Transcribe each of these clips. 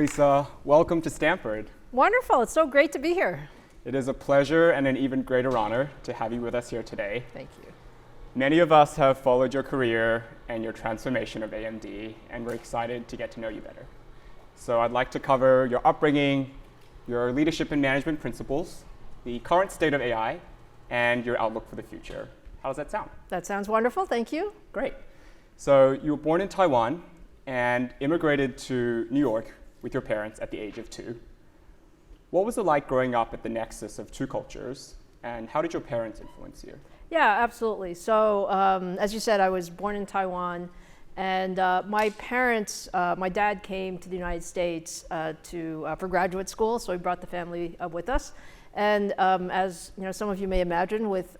Lisa. Welcome to Stanford. Wonderful. It's so great to be here. It is a pleasure and an even greater honor to have you with us here today. Thank you. Many of us have followed your career and your transformation of AMD, and we're excited to get to know you better. So I'd like to cover your upbringing, your leadership and management principles, the current state of AI, and your outlook for the future. How does that sound? That sounds wonderful. Thank you. Great. So you were born in Taiwan and immigrated to New York with your parents at the age of 2. What was it like growing up at the nexus of two cultures, and how did your parents influence you? Yeah, absolutely. So as you said, I was born in Taiwan, and my parents, my dad came to the United States for graduate school, so he brought the family with us. And as some of you may imagine, with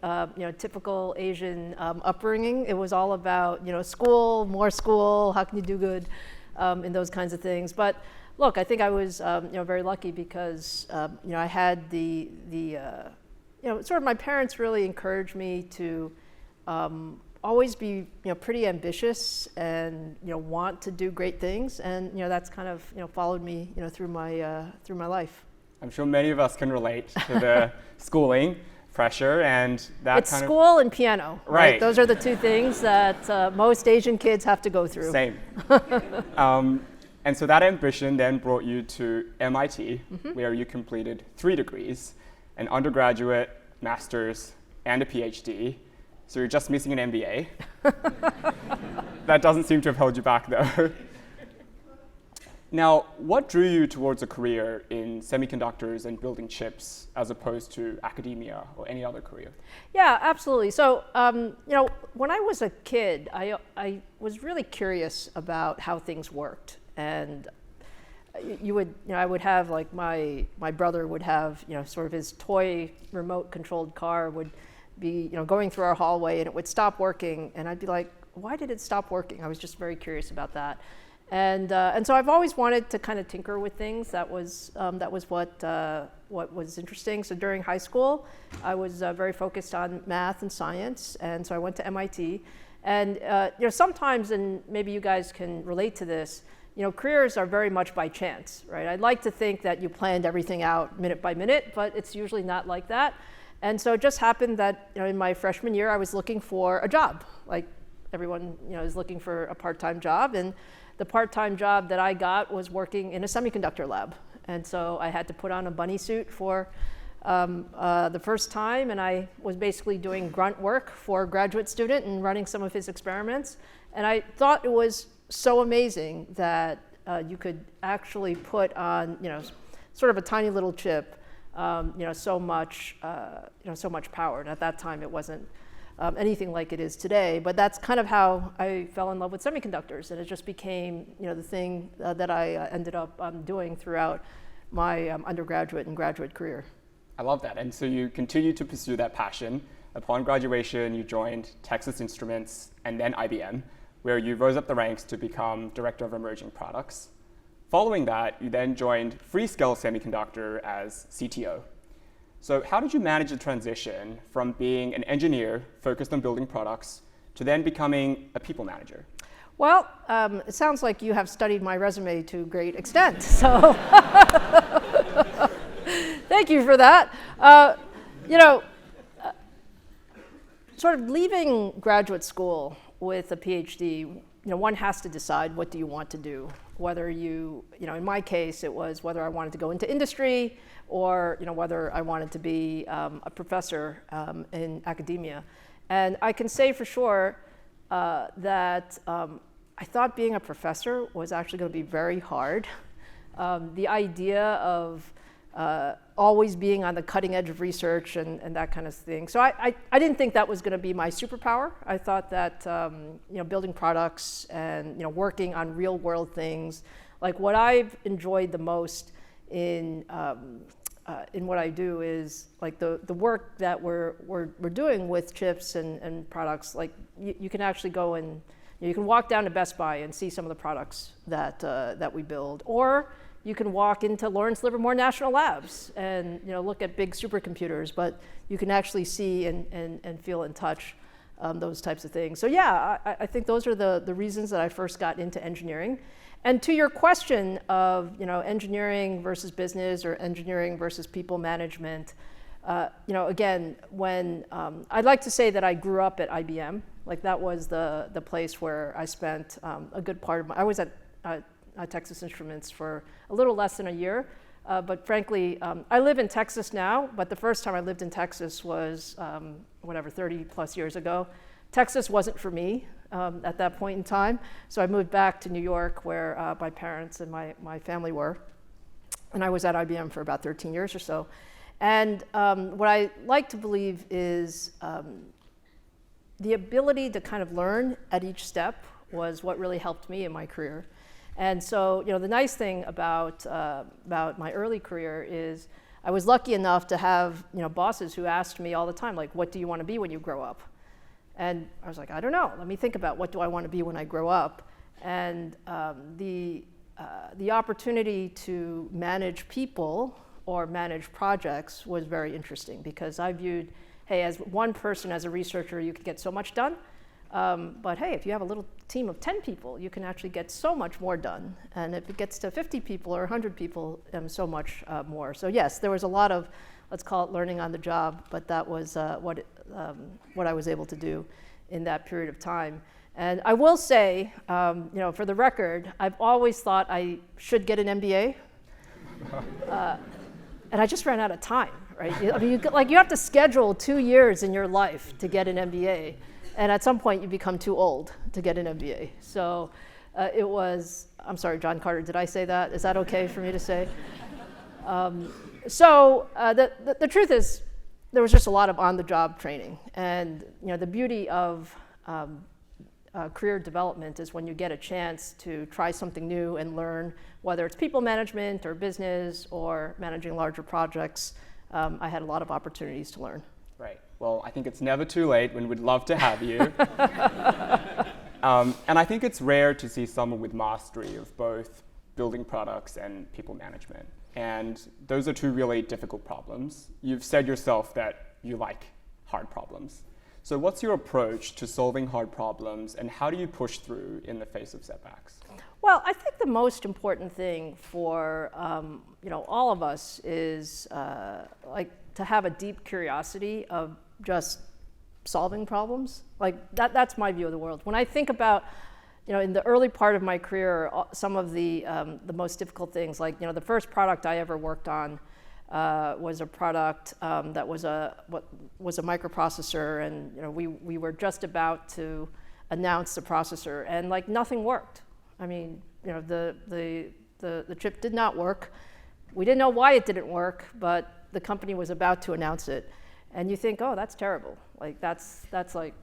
typical Asian upbringing, it was all about school, more school, how can you do good, and those kinds of things. But look, I think I was very lucky because I had the sort of my parents really encouraged me to always be pretty ambitious and want to do great things, and that's kind of followed me through my life. I'm sure many of us can relate to the schooling pressure and that it's school and piano, right? Those are the two things that most Asian kids have to go through. Same. And so that ambition then brought you to MIT, where you completed 3 degrees, an undergraduate, master's, and a PhD. So you're just missing an MBA. That doesn't seem to have held you back, though. Now, what drew you towards a career in semiconductors and building chips as opposed to academia or any other career? Yeah, absolutely. So, when I was a kid, I was really curious about how things worked. And I would have like my brother would have sort of his toy remote controlled car would be going through our hallway, and it would stop working, and I'd be like, why did it stop working? I was just very curious about that, and so I've always wanted to kind of tinker with things. That was what was interesting. So during high school, I was very focused on math and science, and so I went to MIT, and sometimes, and maybe you guys can relate to this. Careers are very much by chance, right? I'd like to think that you planned everything out minute by minute, but it's usually not like that. And so it just happened that in my freshman year, I was looking for a job. Like everyone is looking for a part-time job, and the part-time job that I got was working in a semiconductor lab. And so I had to put on a bunny suit for the first time, and I was basically doing grunt work for a graduate student and running some of his experiments. And I thought it was so amazing that you could actually put on, sort of a tiny little chip, so much power. And at that time, it wasn't anything like it is today. But that's kind of how I fell in love with semiconductors, and it just became, the thing that I ended up doing throughout my undergraduate and graduate career. I love that. And so you continued to pursue that passion. Upon graduation, you joined Texas Instruments and then IBM, where you rose up the ranks to become Director of Emerging Products. Following that, you then joined Freescale Semiconductor as CTO. So how did you manage the transition from being an engineer focused on building products to then becoming a people manager? Well, it sounds like you have studied my resume to a great extent, so thank you for that. Sort of leaving graduate school with a PhD, one has to decide what do you want to do. Whether in my case, it was whether I wanted to go into industry or whether I wanted to be a professor in academia. And I can say for sure that I thought being a professor was actually going to be very hard. The idea of always being on the cutting edge of research and that kind of thing. So I didn't think that was going to be my superpower. I thought that building products and working on real world things, like what I've enjoyed the most in what I do is like the work that we're doing with chips and products. Like you can actually go and you can walk down to Best Buy and see some of the products that we build, or you can walk into Lawrence Livermore National Labs and look at big supercomputers, but you can actually see and feel and touch those types of things. So yeah, I think those are the reasons that I first got into engineering. And to your question of engineering versus business or engineering versus people management, again, when I'd like to say that I grew up at IBM, like that was the place where I spent a good part of I was at Texas Instruments for a little less than a year, but frankly, I live in Texas now, but the first time I lived in Texas was 30 plus years ago. Texas wasn't for me at that point in time, so I moved back to New York where my parents and my family were, and I was at IBM for about 13 years or so. And what I like to believe is the ability to kind of learn at each step was what really helped me in my career. And so, the nice thing about my early career is I was lucky enough to have, bosses who asked me all the time, like, what do you want to be when you grow up? And I was like, I don't know. Let me think about what do I want to be when I grow up. And the opportunity to manage people or manage projects was very interesting because I viewed, hey, as one person, as a researcher, you could get so much done. But hey, if you have a little team of 10 people, you can actually get so much more done. And if it gets to 50 people or 100 people, so much more. So yes, there was a lot of, let's call it learning on the job, but that was what I was able to do in that period of time. And I will say, for the record, I've always thought I should get an MBA. And I just ran out of time, right? I mean, you have to schedule 2 years in your life to get an MBA. And at some point, you become too old to get an MBA. So it was, I'm sorry, John Carter, did I say that? Is that okay for me to say? So the truth is, there was just a lot of on-the-job training. And the beauty of career development is when you get a chance to try something new and learn, whether it's people management or business or managing larger projects. I had a lot of opportunities to learn. Right. Well, I think it's never too late, and we'd love to have you. And I think it's rare to see someone with mastery of both building products and people management. And those are two really difficult problems. You've said yourself that you like hard problems. So what's your approach to solving hard problems, and how do you push through in the face of setbacks? Well, I think the most important thing for all of us is to have a deep curiosity of just solving problems. Like that's my view of the world. When I think about, in the early part of my career, some of the most difficult things, like the first product I ever worked on was a product that was a microprocessor, and we were just about to announce the processor, and like nothing worked. I mean, the chip did not work. We didn't know why it didn't work, but the company was about to announce it, and you think, oh, that's terrible. Like that's like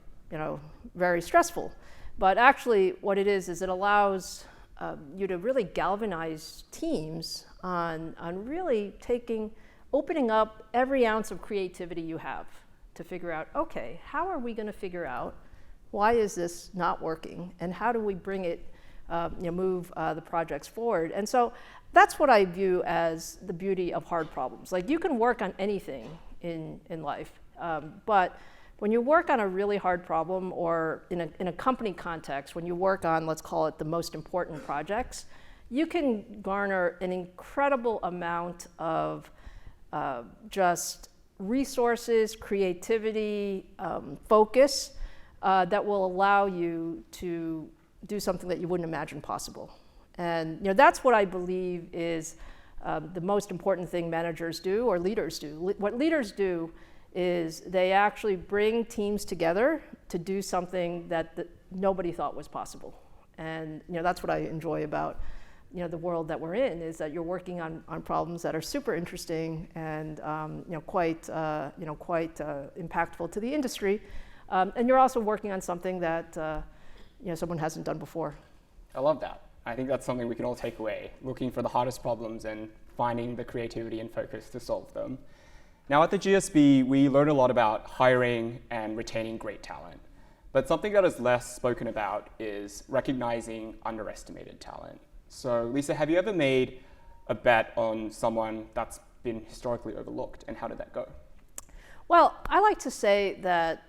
very stressful. But actually, what it is it allows you to really galvanize teams on really opening up every ounce of creativity you have to figure out, okay, how are we going to figure out why is this not working, and how do we bring it, move the projects forward? And so that's what I view as the beauty of hard problems. Like you can work on anything in life, but when you work on a really hard problem, or in a company context, when you work on, let's call it the most important projects, you can garner an incredible amount of just resources, creativity, focus that will allow you to do something that you wouldn't imagine possible. And that's what I believe is the most important thing managers do, or leaders do. What leaders do is they actually bring teams together to do something that nobody thought was possible. And that's what I enjoy about the world that we're in, is that you're working on problems that are super interesting and quite impactful to the industry, and you're also working on something that someone hasn't done before. I love that. I think that's something we can all take away, looking for the hardest problems and finding the creativity and focus to solve them. Now at the GSB, we learn a lot about hiring and retaining great talent. But something that is less spoken about is recognizing underestimated talent. So Lisa, have you ever made a bet on someone that's been historically overlooked, and how did that go? Well, I like to say that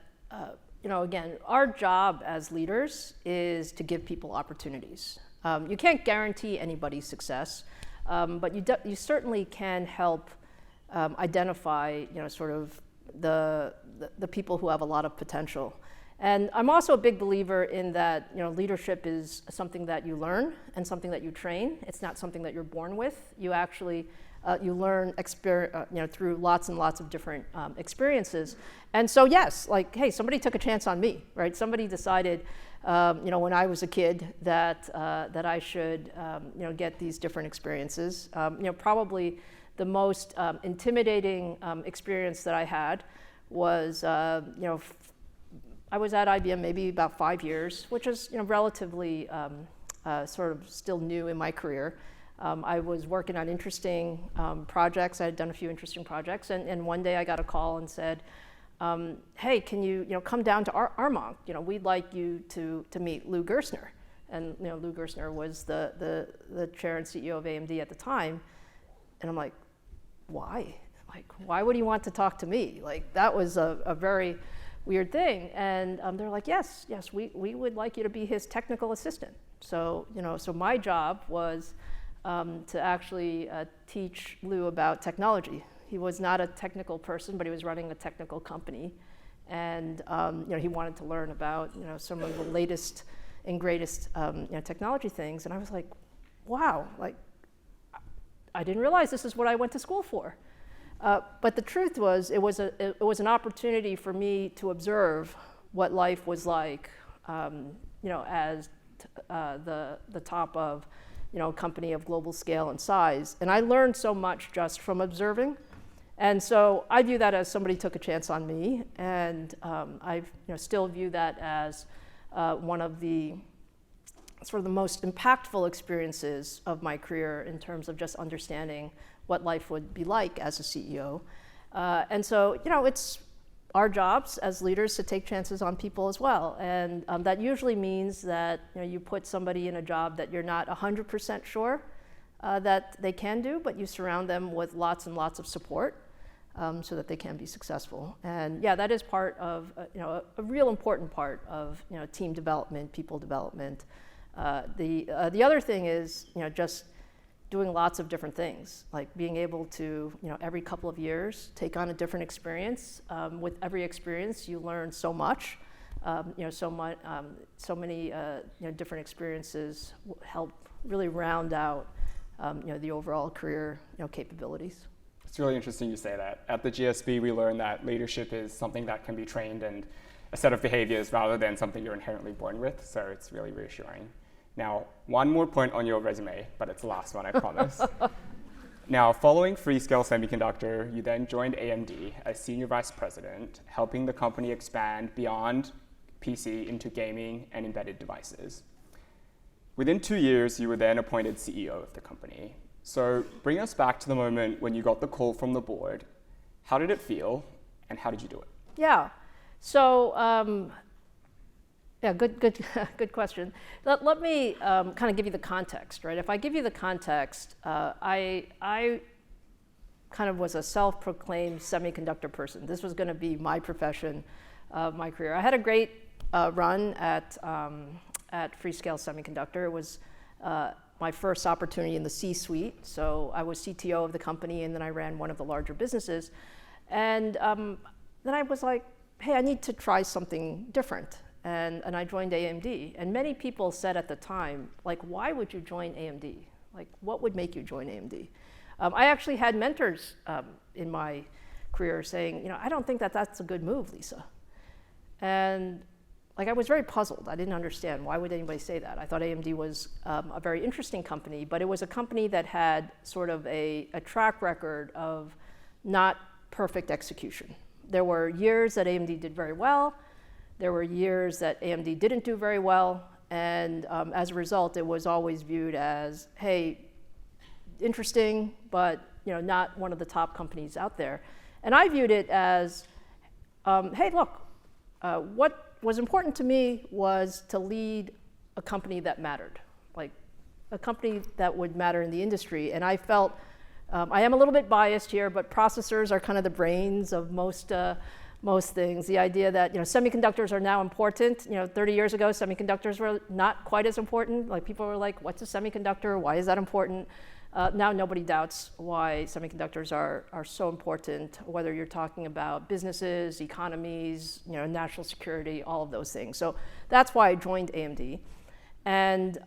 again, our job as leaders is to give people opportunities. You can't guarantee anybody's success, but you certainly can help identify, sort of the people who have a lot of potential. And I'm also a big believer in that, leadership is something that you learn and something that you train. It's not something that you're born with. You actually you learn through lots and lots of different experiences. And so yes, like, hey, somebody took a chance on me, right? Somebody decided, when I was a kid that I should, get these different experiences. Probably the most intimidating experience that I had was, I was at IBM maybe about 5 years, which is relatively sort of still new in my career. I was working on interesting projects. I had done a few interesting projects, and one day I got a call and said, "Hey, can you come down to Armonk? We'd like you to meet Lou Gerstner." And Lou Gerstner was the chair and CEO of AMD at the time, and I'm like, "Why? Like, why would he want to talk to me?" Like, that was a very weird thing. And they're like, yes, we would like you to be his technical assistant. So, so my job was to actually teach Lou about technology. He was not a technical person, but he was running a technical company. And, he wanted to learn about, some of the latest and greatest, technology things. And I was like, wow, like, I didn't realize this is what I went to school for. But the truth was, it was an opportunity for me to observe what life was like, as the top of, a company of global scale and size. And I learned so much just from observing. And so I view that as somebody took a chance on me, and I still view that as one of the sort of the most impactful experiences of my career in terms of just understanding what life would be like as a CEO. And so, it's our jobs as leaders to take chances on people as well. And that usually means that you put somebody in a job that you're not 100% sure that they can do, but you surround them with lots and lots of support so that they can be successful. And yeah, that is part of a real important part of team development, people development. The other thing is just doing lots of different things, like being able to, every couple of years, take on a different experience. With every experience, you learn so much. So many different experiences help really round out, the overall career, capabilities. It's really interesting you say that. At the GSB, we learned that leadership is something that can be trained and a set of behaviors rather than something you're inherently born with. So it's really reassuring. Now, one more point on your resume, but it's the last one, I promise. Now, following Freescale Semiconductor, you then joined AMD as Senior Vice President, helping the company expand beyond PC into gaming and embedded devices. Within 2 years, you were then appointed CEO of the company. So bring us back to the moment when you got the call from the board. How did it feel, and how did you do it? Yeah, so good question. Let me kind of give you the context, right? If I give you the context, I kind of was a self-proclaimed semiconductor person. This was going to be my profession, my career. I had a great run at Freescale Semiconductor. It was my first opportunity in the C-suite. So I was CTO of the company, and then I ran one of the larger businesses. And then I was like, hey, I need to try something different. And I joined AMD. And many people said at the time, like, why would you join AMD? Like, what would make you join AMD? I actually had mentors in my career saying, I don't think that that's a good move, Lisa. And like, I was very puzzled. I didn't understand. Why would anybody say that? I thought AMD was a very interesting company, but it was a company that had sort of a track record of not perfect execution. There were years that AMD did very well. There were years that AMD didn't do very well, and as a result, it was always viewed as, hey, interesting, but not one of the top companies out there. And I viewed it as, hey, look, what was important to me was to lead a company that mattered, like a company that would matter in the industry. And I felt, I am a little bit biased here, but processors are kind of the brains of most most things. The idea that semiconductors are now important. 30 years ago, semiconductors were not quite as important. Like people were like, "What's a semiconductor? Why is that important?" Now nobody doubts why semiconductors are so important. Whether you're talking about businesses, economies, national security, all of those things. So that's why I joined AMD, and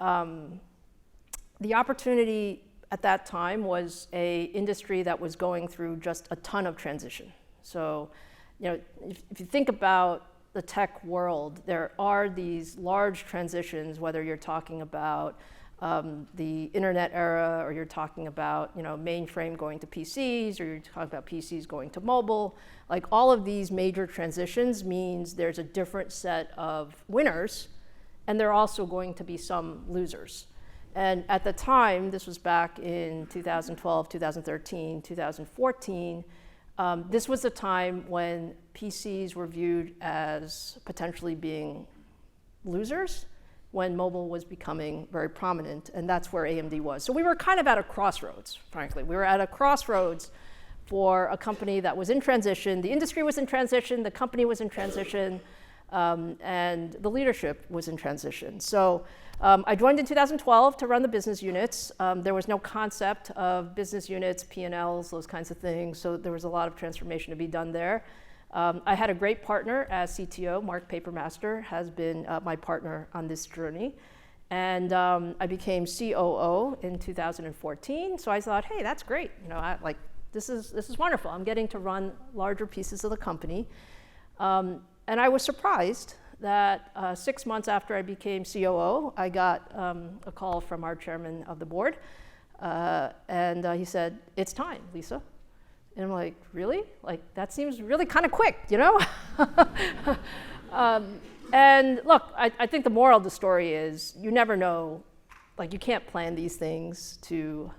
the opportunity at that time was a industry that was going through just a ton of transition. So, if you think about the tech world, there are these large transitions, whether you're talking about the internet era, or you're talking about mainframe going to PCs, or you're talking about PCs going to mobile. Like all of these major transitions means there's a different set of winners, and there are also going to be some losers. And at the time, this was back in 2012, 2013, 2014, this was a time when PCs were viewed as potentially being losers, when mobile was becoming very prominent, and that's where AMD was. So we were kind of at a crossroads, frankly. We were at a crossroads for a company that was in transition. The industry was in transition, the company was in transition, and the leadership was in transition. So I joined in 2012 to run the business units. There was no concept of business units, P&Ls, those kinds of things, so there was a lot of transformation to be done there. I had a great partner as CTO. Mark Papermaster has been my partner on this journey. And I became COO in 2014. So I thought, hey, that's great. This is wonderful. I'm getting to run larger pieces of the company. And I was surprised that 6 months after I became COO, I got a call from our chairman of the board. And he said, "It's time, Lisa." And I'm like, really? Like, that seems really kind of quick, And look, I think the moral of the story is you never know, like you can't plan these things to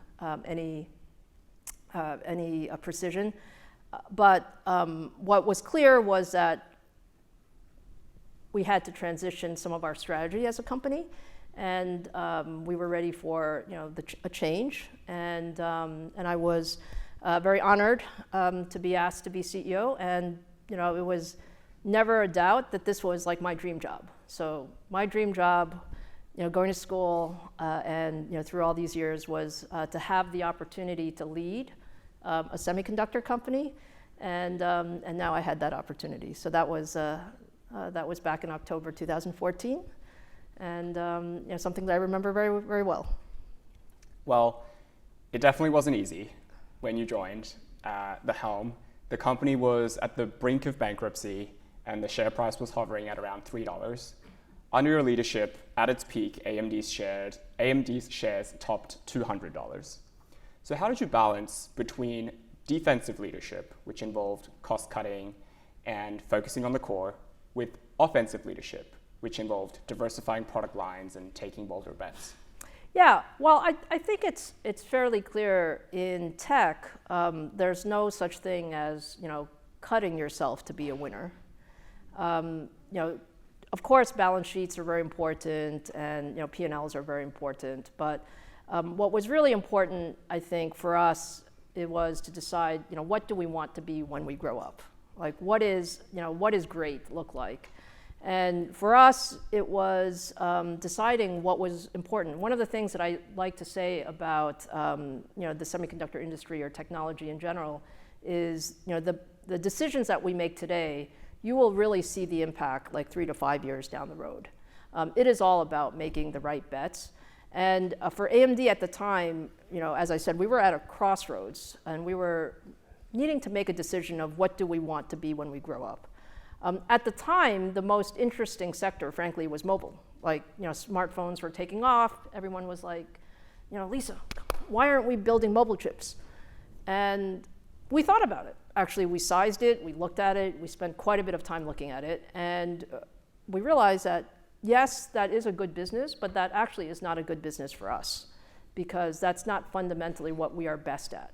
any precision. But what was clear was that we had to transition some of our strategy as a company, and we were ready for a change. And I was very honored to be asked to be CEO, and it was never a doubt that this was like my dream job. So my dream job, going to school and through all these years was to have the opportunity to lead a semiconductor company, and now I had that opportunity. So that was back in October 2014, and something that I remember very, very well. Well, it definitely wasn't easy. When you joined the helm, the company was at the brink of bankruptcy, and the share price was hovering at around $3. Under your leadership, at its peak, AMD's shares topped $200. So how did you balance between defensive leadership, which involved cost-cutting and focusing on the core, with offensive leadership, which involved diversifying product lines and taking bolder bets? Yeah, well, I think it's fairly clear in tech. There's no such thing as cutting yourself to be a winner. Of course, balance sheets are very important, and P&Ls are very important. But what was really important, I think, for us, it was to decide what do we want to be when we grow up. Like what is great look like. And for us, it was deciding what was important. One of the things that I like to say about the semiconductor industry or technology in general is the decisions that we make today, you will really see the impact like 3 to 5 years down the road. It is all about making the right bets. And for AMD at the time, as I said, we were at a crossroads, and we were needing to make a decision of what do we want to be when we grow up. At the time, the most interesting sector, frankly, was mobile. Like, smartphones were taking off. Everyone was like, Lisa, why aren't we building mobile chips? And we thought about it. Actually, we sized it, we looked at it, we spent quite a bit of time looking at it, and we realized that, yes, that is a good business, but that actually is not a good business for us, because that's not fundamentally what we are best at.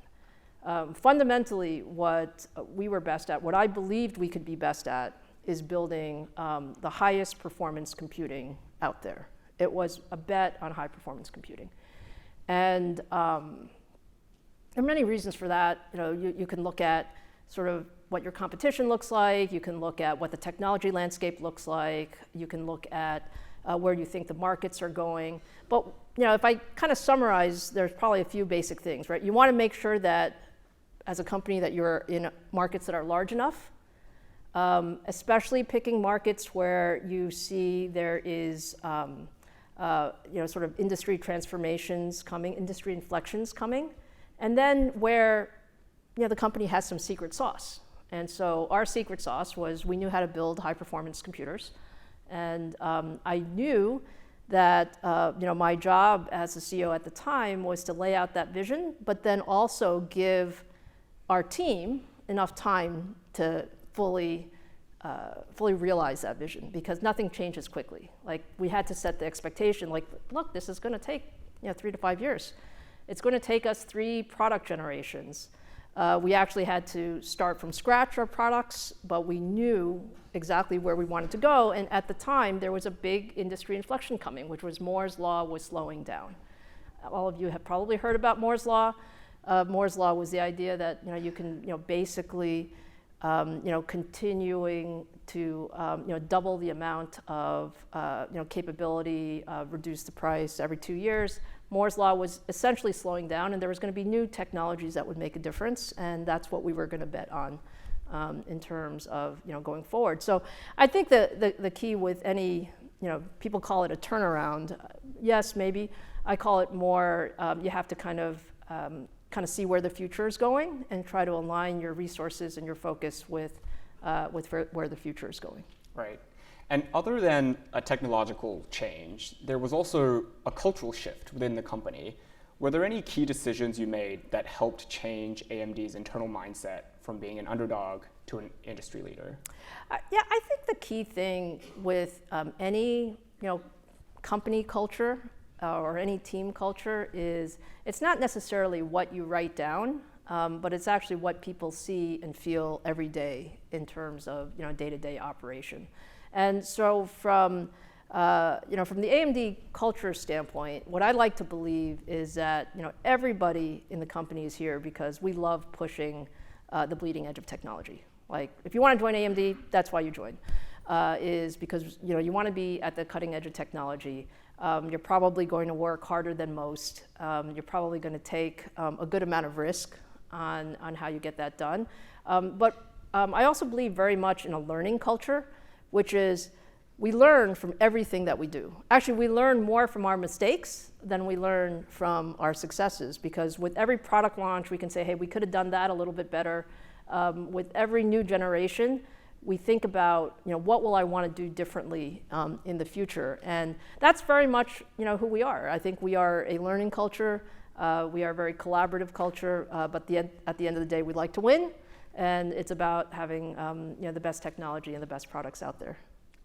Fundamentally, what we were best at, what I believed we could be best at, is building the highest performance computing out there. It was a bet on high performance computing. And there are many reasons for that. You can look at sort of what your competition looks like. You can look at what the technology landscape looks like. You can look at where you think the markets are going. But if I kind of summarize, there's probably a few basic things, right? You want to make sure that as a company that you're in markets that are large enough, especially picking markets where you see there is sort of industry transformations coming, industry inflections coming, and then where the company has some secret sauce. And so our secret sauce was we knew how to build high performance computers, and I knew that my job as the CEO at the time was to lay out that vision, but then also give our team enough time to fully realize that vision, because nothing changes quickly. Like, we had to set the expectation, like, look, this is going to take 3 to 5 years. It's going to take us 3 product generations. We actually had to start from scratch our products, but we knew exactly where we wanted to go. And at the time, there was a big industry inflection coming, which was Moore's Law was slowing down. All of you have probably heard about Moore's Law. Moore's Law was the idea that you can basically continuing to double the amount of capability, reduce the price every 2 years. Moore's Law was essentially slowing down, and there was going to be new technologies that would make a difference, and that's what we were going to bet on in terms of going forward. So I think the key with any, people call it a turnaround. Yes, maybe. I call it more, you have to kind of see where the future is going and try to align your resources and your focus with where the future is going. Right. And other than a technological change, there was also a cultural shift within the company. Were there any key decisions you made that helped change AMD's internal mindset from being an underdog to an industry leader? Yeah, I think the key thing with any company culture or any team culture is it's not necessarily what you write down, but it's actually what people see and feel every day in terms of day-to-day operation. And so from the AMD culture standpoint, what I like to believe is that everybody in the company is here because we love pushing the bleeding edge of technology. Like, if you want to join AMD, that's why you join, is because you want to be at the cutting edge of technology. You're probably going to work harder than most. You're probably going to take a good amount of risk on how you get that done. But I also believe very much in a learning culture, which is we learn from everything that we do. Actually, we learn more from our mistakes than we learn from our successes, because with every product launch, we can say, hey, we could have done that a little bit better. With every new generation, we think about, what will I want to do differently in the future? And that's very much, who we are. I think we are a learning culture. We are a very collaborative culture, but at the end of the day, we like to win. And it's about having the best technology and the best products out there.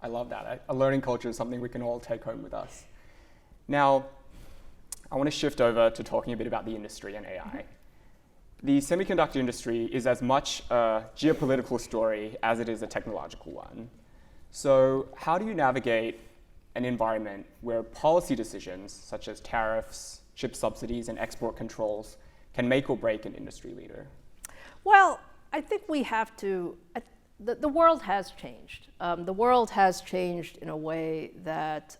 I love that. A learning culture is something we can all take home with us. Now, I want to shift over to talking a bit about the industry and AI. The semiconductor industry is as much a geopolitical story as it is a technological one. So how do you navigate an environment where policy decisions, such as tariffs, chip subsidies, and export controls, can make or break an industry leader? Well, I think we have to, the world has changed. The world has changed in a way that,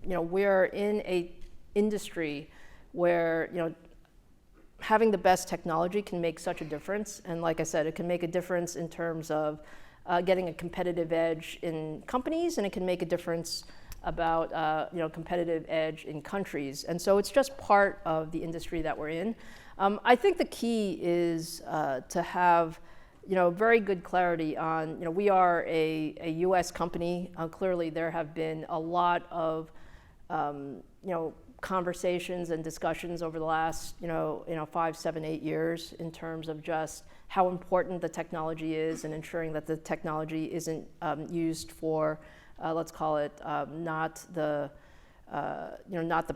we're in an industry where, having the best technology can make such a difference. And like I said, it can make a difference in terms of getting a competitive edge in companies, and it can make a difference about competitive edge in countries. And so it's just part of the industry that we're in. I think the key is to have very good clarity on, we are a US company. Clearly there have been a lot of conversations and discussions over the last 5, 7, 8 years in terms of just how important the technology is and ensuring that the technology isn't used for let's call it not the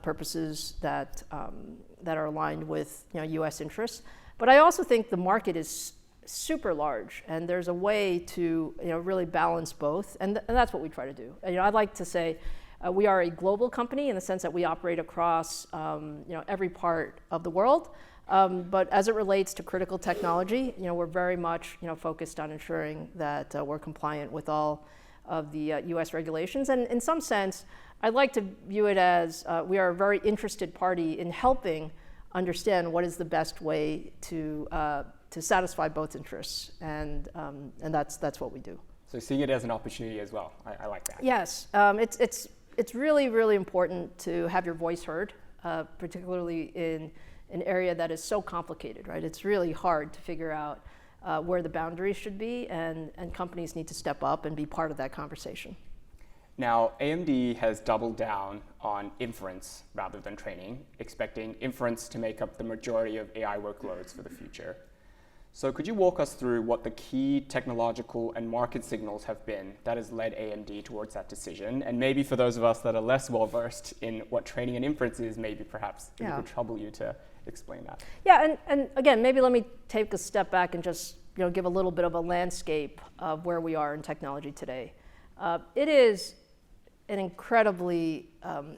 purposes that are aligned with US interests. But I also think the market is super large, and there's a way to really balance both, and that's what we try to do. I'd like to say We are a global company in the sense that we operate across every part of the world. But as it relates to critical technology, we're very much focused on ensuring that we're compliant with all of the U.S. regulations. And in some sense, I'd like to view it as we are a very interested party in helping understand what is the best way to satisfy both interests, and that's what we do. So seeing it as an opportunity as well. I like that. Yes, it's really, really important to have your voice heard, particularly in an area that is so complicated, right? It's really hard to figure out where the boundaries should be, and companies need to step up and be part of that conversation. Now, AMD has doubled down on inference rather than training, expecting inference to make up the majority of AI workloads for the future. So could you walk us through what the key technological and market signals have been that has led AMD towards that decision? And maybe for those of us that are less well-versed in what training and inference is, maybe perhaps it would trouble you to explain that. Yeah, and again, maybe let me take a step back and just give a little bit of a landscape of where we are in technology today. It is an incredibly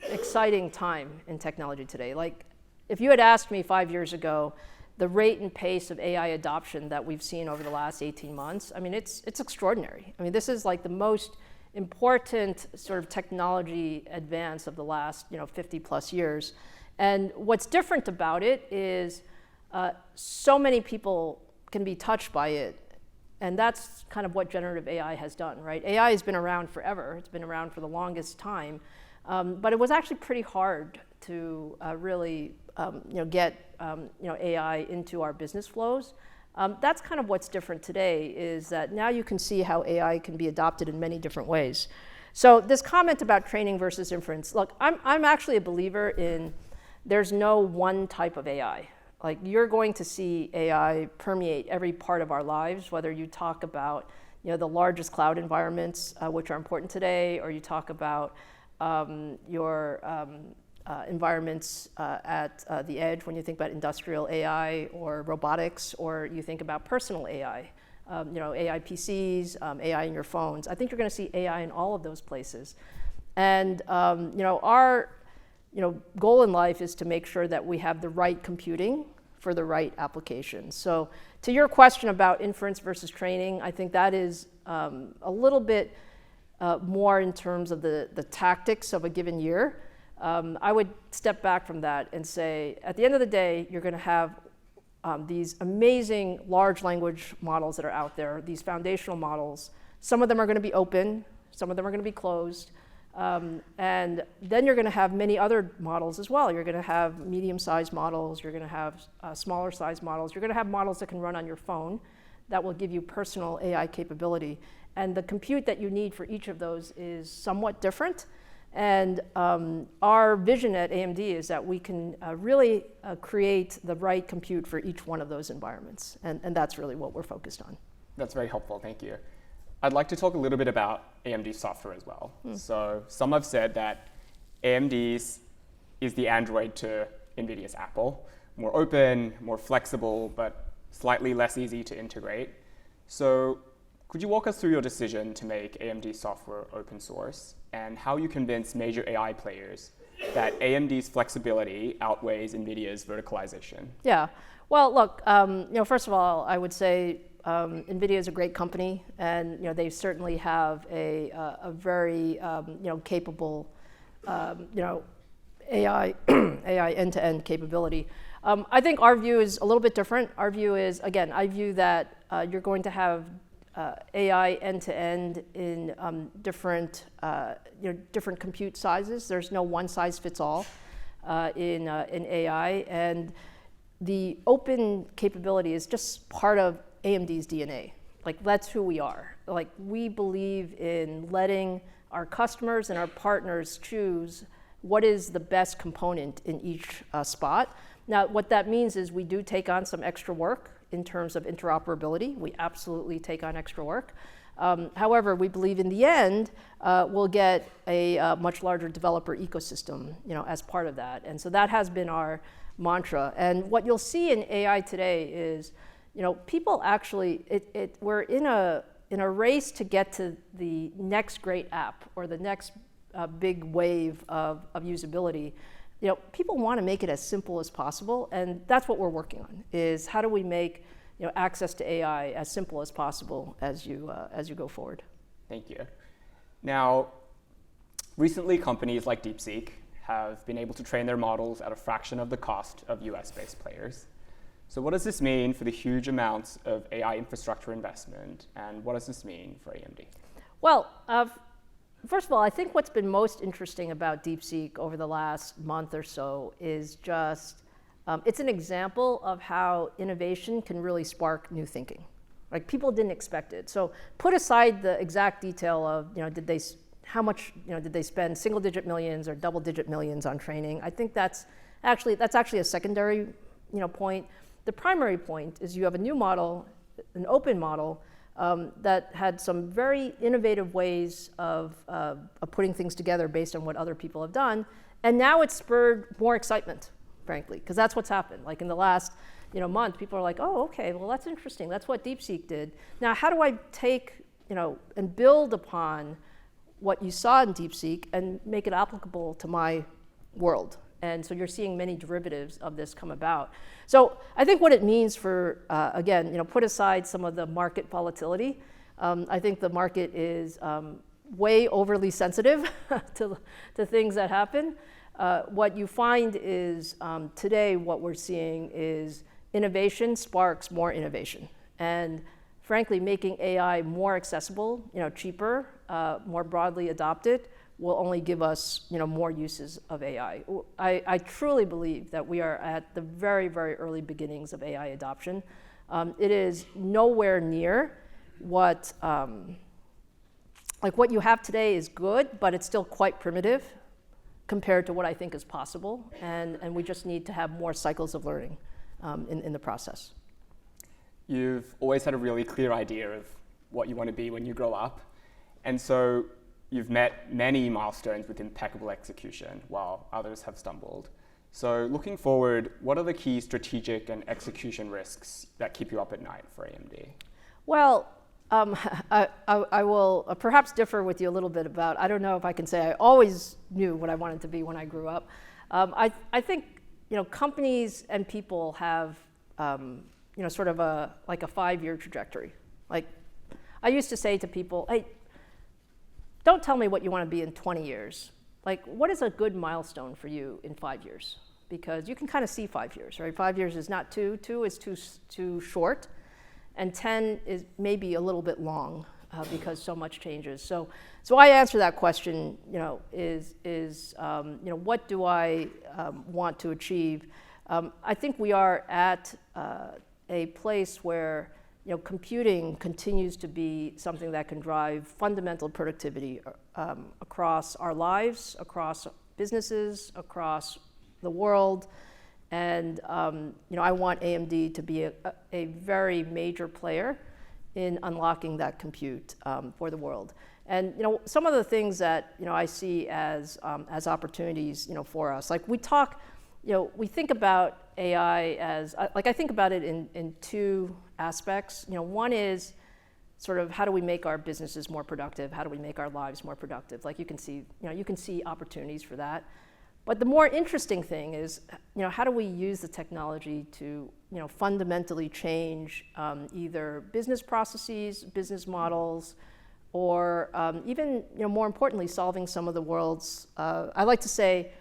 exciting time in technology today. Like, if you had asked me 5 years ago, the rate and pace of AI adoption that we've seen over the last 18 months, I mean, it's extraordinary. I mean, this is like the most important sort of technology advance of the last 50 plus years. And what's different about it is so many people can be touched by it. And that's kind of what generative AI has done, right? AI has been around forever. It's been around for the longest time. But it was actually pretty hard to really get AI into our business flows. That's kind of what's different today, is that now you can see how AI can be adopted in many different ways. So this comment about training versus inference, look, I'm actually a believer in there's no one type of AI. Like, you're going to see AI permeate every part of our lives, whether you talk about the largest cloud environments, which are important today, or you talk about your environments at the edge when you think about industrial AI or robotics, or you think about personal AI, AI PCs, AI in your phones. I think you're going to see AI in all of those places. And our goal in life is to make sure that we have the right computing for the right applications. So to your question about inference versus training, I think that is a little bit more in terms of the tactics of a given year. I would step back from that and say, at the end of the day, you're going to have these amazing large language models that are out there, these foundational models. Some of them are going to be open, some of them are going to be closed. And then you're going to have many other models as well. You're going to have medium-sized models, you're going to have smaller-sized models, you're going to have models that can run on your phone that will give you personal AI capability. And the compute that you need for each of those is somewhat different. And our vision at AMD is that we can really create the right compute for each one of those environments. And that's really what we're focused on. That's very helpful, thank you. I'd like to talk a little bit about AMD software as well. So some have said that AMD's is the Android to NVIDIA's Apple, more open, more flexible, but slightly less easy to integrate. So could you walk us through your decision to make AMD software open source, and how you convince major AI players that AMD's flexibility outweighs NVIDIA's verticalization? Yeah, well, look, first of all, I would say NVIDIA is a great company, and they certainly have a very capable AI AI end-to-end capability. I think our view is a little bit different. Our view is, again, I view that you're going to have AI end-to-end in different different compute sizes. There's no one size fits all in AI, and the open capability is just part of AMD's DNA. Like, that's who we are. Like, we believe in letting our customers and our partners choose what is the best component in each spot. Now, what that means is we do take on some extra work in terms of interoperability. We absolutely take on extra work. However, we believe in the end, we'll get a much larger developer ecosystem, as part of that. And so that has been our mantra. And what you'll see in AI today is, people actually, we're in a race to get to the next great app or the next big wave of usability, people want to make it as simple as possible, and that's what we're working on, is how do we make access to AI as simple as possible as you go forward. Thank you. Now, recently companies like DeepSeek have been able to train their models at a fraction of the cost of US-based players. So what does this mean for the huge amounts of AI infrastructure investment, and what does this mean for AMD? Well, first of all, I think what's been most interesting about DeepSeek over the last month or so is just, it's an example of how innovation can really spark new thinking. Like, people didn't expect it. So put aside the exact detail of, how much, did they spend single-digit millions or double-digit millions on training? I think that's actually a secondary, point. The primary point is you have a new model, an open model, that had some very innovative ways of putting things together based on what other people have done, and now it's spurred more excitement, frankly, because that's what's happened. Like in the last month, people are like, oh, okay, well, that's interesting. That's what DeepSeek did. Now, how do I take and build upon what you saw in DeepSeek and make it applicable to my world? And so you're seeing many derivatives of this come about. So I think what it means for, again, put aside some of the market volatility. I think the market is way overly sensitive to things that happen. What you find is today what we're seeing is innovation sparks more innovation. And frankly, making AI more accessible, cheaper, more broadly adopted, will only give us more uses of AI. I truly believe that we are at the very, very early beginnings of AI adoption. It is nowhere near what, what you have today is good, but it's still quite primitive compared to what I think is possible. And we just need to have more cycles of learning in the process. You've always had a really clear idea of what you want to be when you grow up. And so you've met many milestones with impeccable execution, while others have stumbled. So looking forward, what are the key strategic and execution risks that keep you up at night for AMD? Well, I will perhaps differ with you a little bit about, I don't know if I can say I always knew what I wanted to be when I grew up. I think companies and people have sort of a 5-year trajectory. Like, I used to say to people, hey, don't tell me what you want to be in 20 years. Like, what is a good milestone for you in 5 years? Because you can kind of see 5 years, right? 5 years is not 2 is too short, and 10 is maybe a little bit long because so much changes. So I answer that question, what do I want to achieve? I think we are at a place where computing continues to be something that can drive fundamental productivity across our lives, across businesses, across the world. And I want AMD to be a very major player in unlocking that compute for the world. And some of the things that I see as opportunities for us, like we think about AI as, I think about it in two aspects. One is sort of how do we make our businesses more productive? How do we make our lives more productive? Like you can see opportunities for that. But the more interesting thing is, how do we use the technology to, fundamentally change either business processes, business models, or even, more importantly, solving some of the world's, I like to say,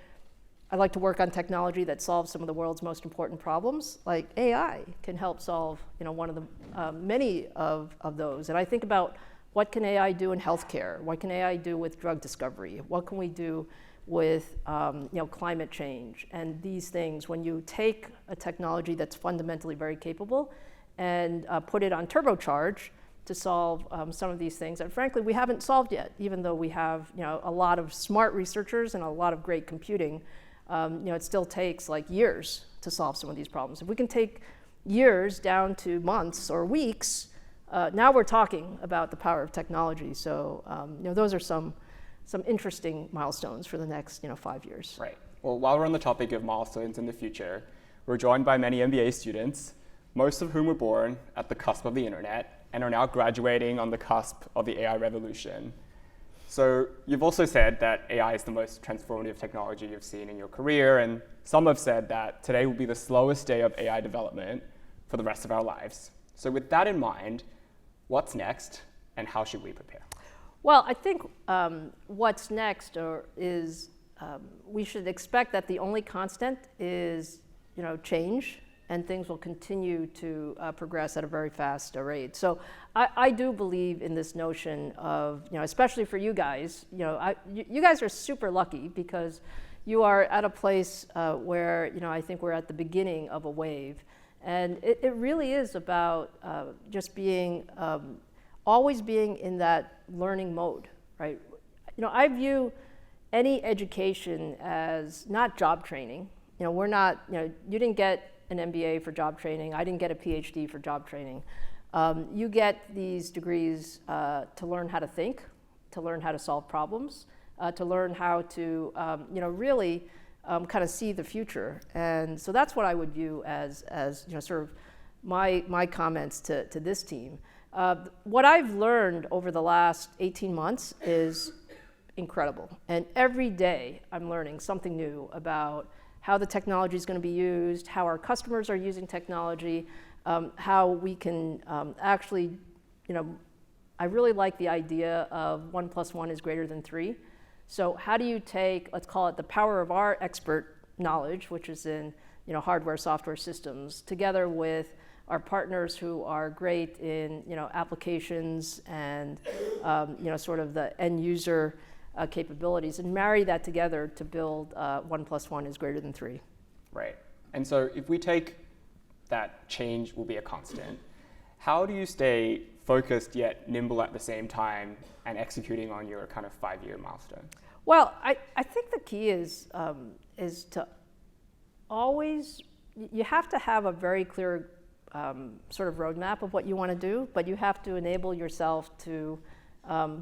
I like to work on technology that solves some of the world's most important problems. Like AI can help solve, one of the many of those. And I think about what can AI do in healthcare? What can AI do with drug discovery? What can we do with climate change? And these things, when you take a technology that's fundamentally very capable and put it on turbocharge to solve some of these things that frankly we haven't solved yet, even though we have a lot of smart researchers and a lot of great computing. It still takes like years to solve some of these problems. If we can take years down to months or weeks, now we're talking about the power of technology. So those are some interesting milestones for the next 5 years. Right. Well, while we're on the topic of milestones in the future, we're joined by many MBA students, most of whom were born at the cusp of the internet and are now graduating on the cusp of the AI revolution. So you've also said that AI is the most transformative technology you've seen in your career, and some have said that today will be the slowest day of AI development for the rest of our lives. So with that in mind, what's next, and how should we prepare? Well, I think what's next is we should expect that the only constant is change, and things will continue to progress at a very fast rate. So I do believe in this notion of, especially for you guys, you guys are super lucky because you are at a place where, I think we're at the beginning of a wave. And it really is about just being, always being in that learning mode, right? I view any education as not job training. We're not, you didn't get an MBA for job training. I didn't get a PhD for job training. You get these degrees to learn how to think, to learn how to solve problems, to learn how to, really kind of see the future. And so that's what I would view as sort of my comments to this team. What I've learned over the last 18 months is incredible. And every day I'm learning something new about how the technology is going to be used, how our customers are using technology, how we can actually, I really like the idea of 1 + 1 is greater than 3. So how do you take, let's call it the power of our expert knowledge, which is in hardware, software systems, together with our partners who are great in applications and sort of the end user capabilities, and marry that together to build 1 + 1 is greater than 3. Right. And so if we take that change will be a constant, how do you stay focused yet nimble at the same time and executing on your kind of 5-year milestone? Well, I think the key is to always, you have to have a very clear sort of roadmap of what you want to do, but you have to enable yourself to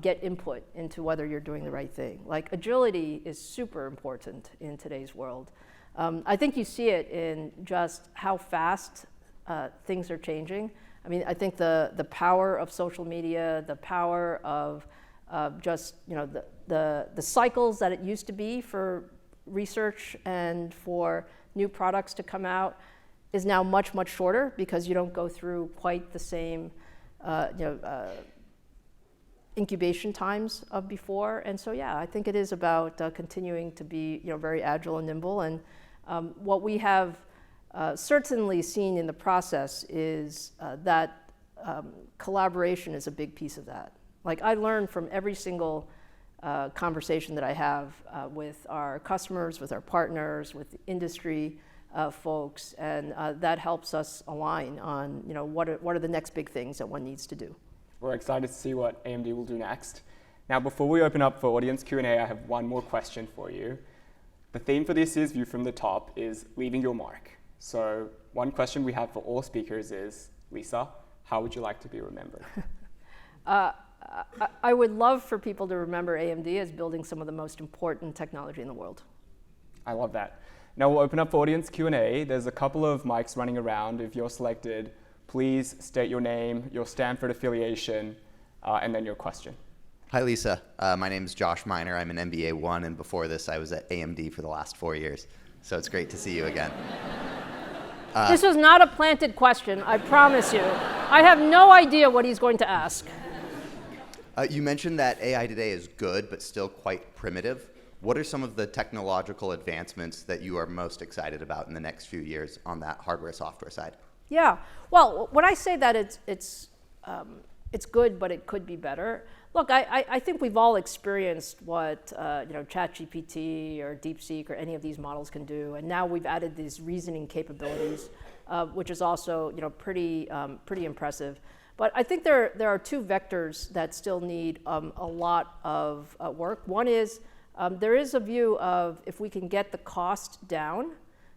get input into whether you're doing the right thing. Like agility is super important in today's world. I think you see it in just how fast things are changing. I mean, I think the power of social media, the power of just the cycles that it used to be for research and for new products to come out is now much, much shorter because you don't go through quite the same incubation times of before. And so, yeah, I think it is about continuing to be very agile and nimble. And what we have certainly seen in the process is that collaboration is a big piece of that. Like I learn from every single conversation that I have with our customers, with our partners, with the industry folks, and that helps us align on what are the next big things that one needs to do. We're excited to see what AMD will do next. Now, before we open up for audience Q&A, I have one more question for you. The theme for this year's View from the Top is leaving your mark. So one question we have for all speakers is, Lisa, how would you like to be remembered? I would love for people to remember AMD as building some of the most important technology in the world. I love that. Now we'll open up for audience Q&A. There's a couple of mics running around. If you're selected, please state your name, your Stanford affiliation, and then your question. Hi, Lisa. My name is Josh Miner. I'm an MBA 1, and before this, I was at AMD for the last 4 years. So it's great to see you again. This was not a planted question, I promise you. I have no idea what he's going to ask. You mentioned that AI today is good, but still quite primitive. What are some of the technological advancements that you are most excited about in the next few years on that hardware-software side? Yeah. Well, when I say that it's good, but it could be better, look, I think we've all experienced what ChatGPT or DeepSeek or any of these models can do, and now we've added these reasoning capabilities, which is also pretty impressive. But I think there are two vectors that still need a lot of work. One is there is a view of if we can get the cost down,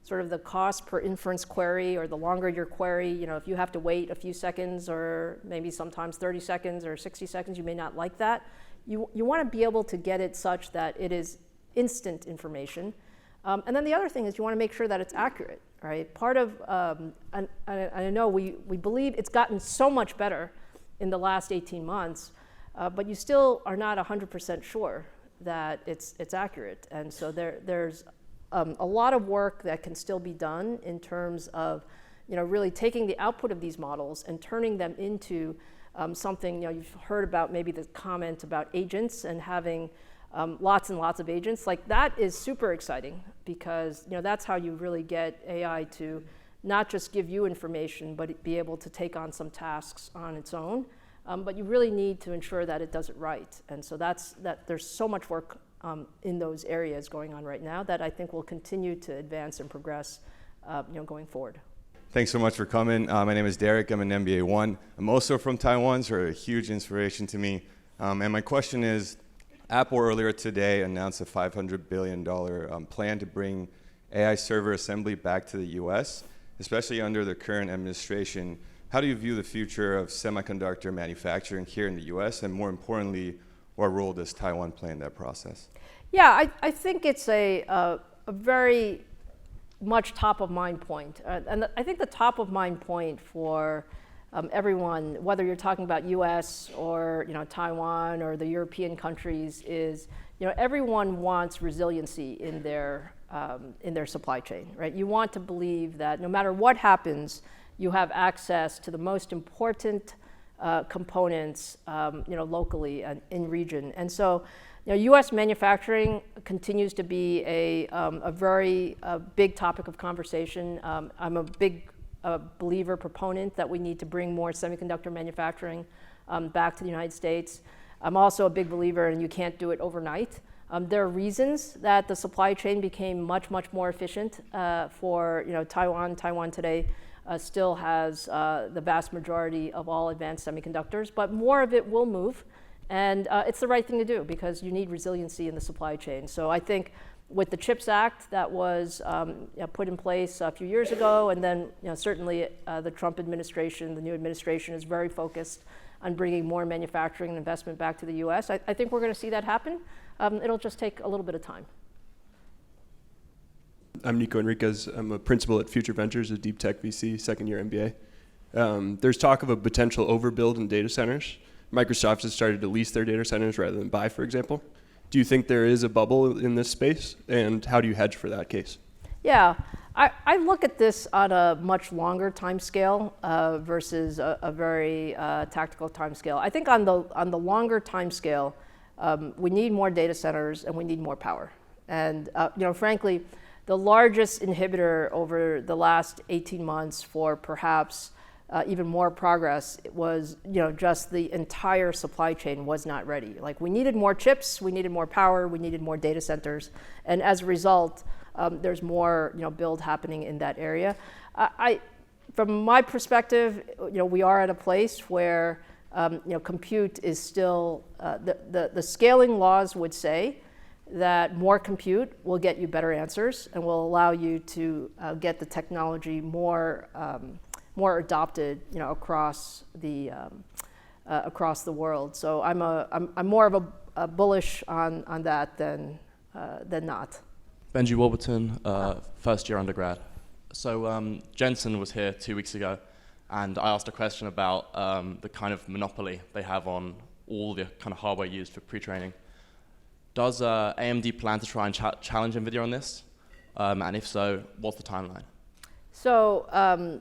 sort of the cost per inference query, or the longer your query, if you have to wait a few seconds or maybe sometimes 30 seconds or 60 seconds, you may not like that. You want to be able to get it such that it is instant information. And then the other thing is you want to make sure that it's accurate, right? Part of, and I know we believe it's gotten so much better in the last 18 months, but you still are not 100% sure that it's accurate. And so there's a lot of work that can still be done in terms of really taking the output of these models and turning them into something. You've heard about maybe the comment about agents and having lots and lots of agents. Like, that is super exciting, because that's how you really get AI to not just give you information, but be able to take on some tasks on its own. But you really need to ensure that it does it right. And so there's so much work in those areas going on right now that I think will continue to advance and progress going forward. Thanks so much for coming. My name is Derek. I'm an MBA 1. I'm also from Taiwan, so a huge inspiration to me. And my question is, Apple earlier today announced a $500 billion plan to bring AI server assembly back to the US, especially under the current administration. How do you view the future of semiconductor manufacturing here in the US? And more importantly, what role does Taiwan play in that process? Yeah, I think it's a very much top of mind point. And I think the top of mind point for everyone, whether you're talking about US or Taiwan or the European countries, is everyone wants resiliency in their supply chain, right? You want to believe that no matter what happens, you have access to the most important components locally and in region. And so US manufacturing continues to be a very big topic of conversation. I'm a big believer, proponent that we need to bring more semiconductor manufacturing back to the United States. I'm also a big believer in you can't do it overnight. There are reasons that the supply chain became much, much more efficient for Taiwan. Taiwan today still has the vast majority of all advanced semiconductors, but more of it will move. And it's the right thing to do, because you need resiliency in the supply chain. So I think with the CHIPS Act that was put in place a few years ago, and then certainly the Trump administration, the new administration, is very focused on bringing more manufacturing and investment back to the US. I think we're going to see that happen. It'll just take a little bit of time. I'm Nico Enriquez. I'm a principal at Future Ventures, a deep tech VC, second-year MBA. There's talk of a potential overbuild in data centers. Microsoft has started to lease their data centers rather than buy, for example. Do you think there is a bubble in this space, and how do you hedge for that case? Yeah, I look at this on a much longer time scale versus a very tactical time scale. I think on the longer time scale, we need more data centers and we need more power. And frankly, the largest inhibitor over the last 18 months for perhaps even more progress was just the entire supply chain was not ready. Like, we needed more chips, we needed more power, we needed more data centers, and as a result, there's more build happening in that area. From my perspective, we are at a place where compute is still the scaling laws would say that more compute will get you better answers and will allow you to get the technology more adopted, across the world. So I'm more of a bullish on that than not. Benji Warburton, first year undergrad. So Jensen was here 2 weeks ago, and I asked a question about the kind of monopoly they have on all the kind of hardware used for pre-training. Does AMD plan to try and challenge NVIDIA on this? And if so, what's the timeline? So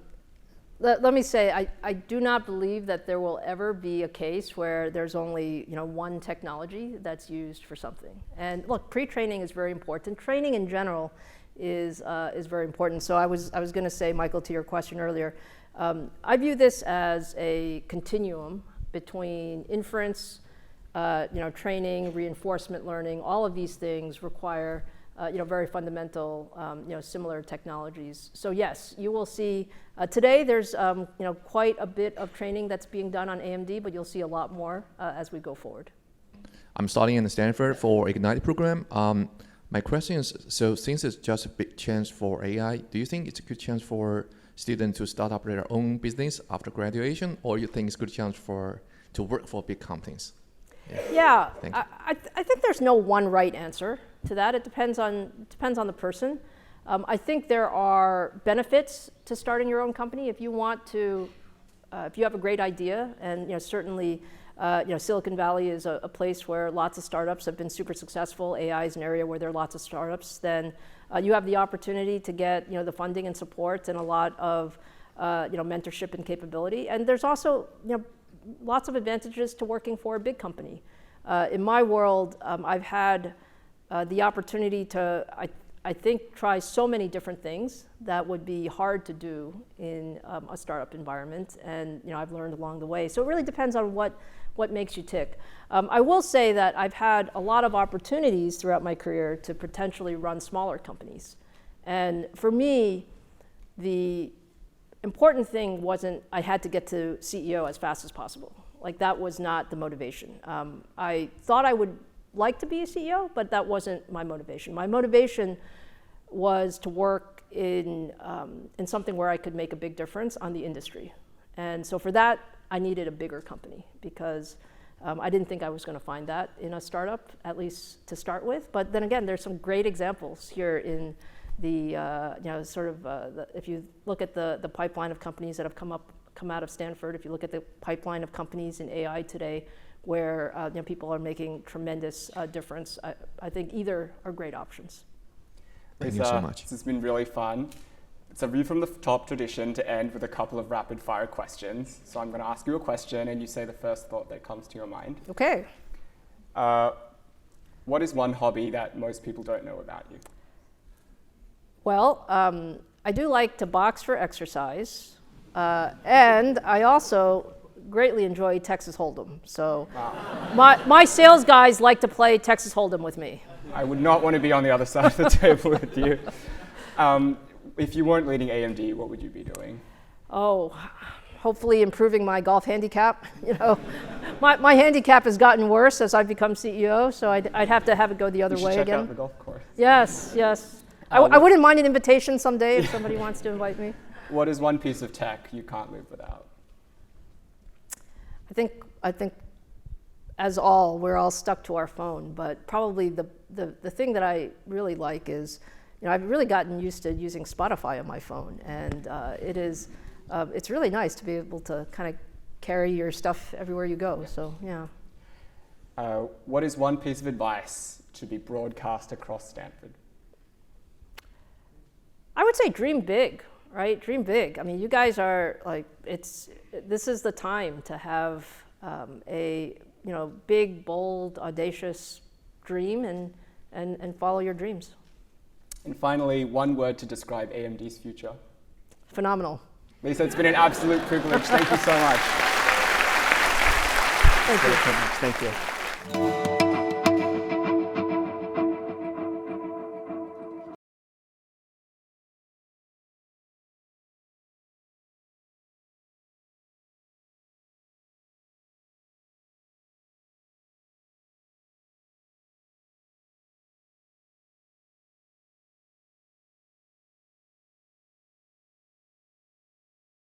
let me say, I do not believe that there will ever be a case where there's only one technology that's used for something. And look, pre-training is very important. Training in general is very important. So I was going to say, Michael, to your question earlier, I view this as a continuum between inference, training, reinforcement learning. All of these things require very fundamental, similar technologies. So yes, you will see, today there's quite a bit of training that's being done on AMD, but you'll see a lot more as we go forward. I'm studying in Stanford for Ignite program. My question is, so since it's just a big chance for AI, do you think it's a good chance for students to start up their own business after graduation, or you think it's a good chance to work for big companies? Yeah, I think there's no one right answer to that. It depends on the person. I think there are benefits to starting your own company if you want to, if you have a great idea, and certainly Silicon Valley is a place where lots of startups have been super successful. AI is an area where there are lots of startups. Then you have the opportunity to get the funding and support and a lot of mentorship and capability. And there's also lots of advantages to working for a big company. In my world, I've had the opportunity to, I think, try so many different things that would be hard to do in a startup environment, and I've learned along the way. So it really depends on what makes you tick. I will say that I've had a lot of opportunities throughout my career to potentially run smaller companies. And for me, the important thing wasn't I had to get to CEO as fast as possible. Like, that was not the motivation. I thought I would like to be a CEO, but that wasn't my motivation. My motivation was to work in something where I could make a big difference on the industry. And so for that, I needed a bigger company, because I didn't think I was going to find that in a startup, at least to start with. But then again, there's some great examples here in the, if you look at the pipeline of companies that have come out of Stanford, if you look at the pipeline of companies in AI today, where people are making tremendous difference, I think either are great options. Thank you so much. This has been really fun. It's a view from the top tradition to end with a couple of rapid fire questions. So I'm going to ask you a question, and you say the first thought that comes to your mind. Okay. What is one hobby that most people don't know about you? Well, I do like to box for exercise, and I also greatly enjoy Texas Hold'em. So my sales guys like to play Texas Hold'em with me. I would not want to be on the other side of the table with you. If you weren't leading AMD, what would you be doing? Oh, hopefully improving my golf handicap. My handicap has gotten worse as I've become CEO, so I'd have to have it go the other way check again. Out the golf course. Yes. I wouldn't mind an invitation someday if somebody wants to invite me. What is one piece of tech you can't live without? I think as we're all stuck to our phone, but probably the thing that I really like is, I've really gotten used to using Spotify on my phone, and it's really nice to be able to kind of carry your stuff everywhere you go, so yeah. What is one piece of advice to be broadcast across Stanford? I would say dream big, right? Dream big. I mean, you guys are this is the time to have a big, bold, audacious dream and follow your dreams. And finally, one word to describe AMD's future. Phenomenal. Lisa, it's been an absolute privilege. Thank you so much. Thank you. Thank you.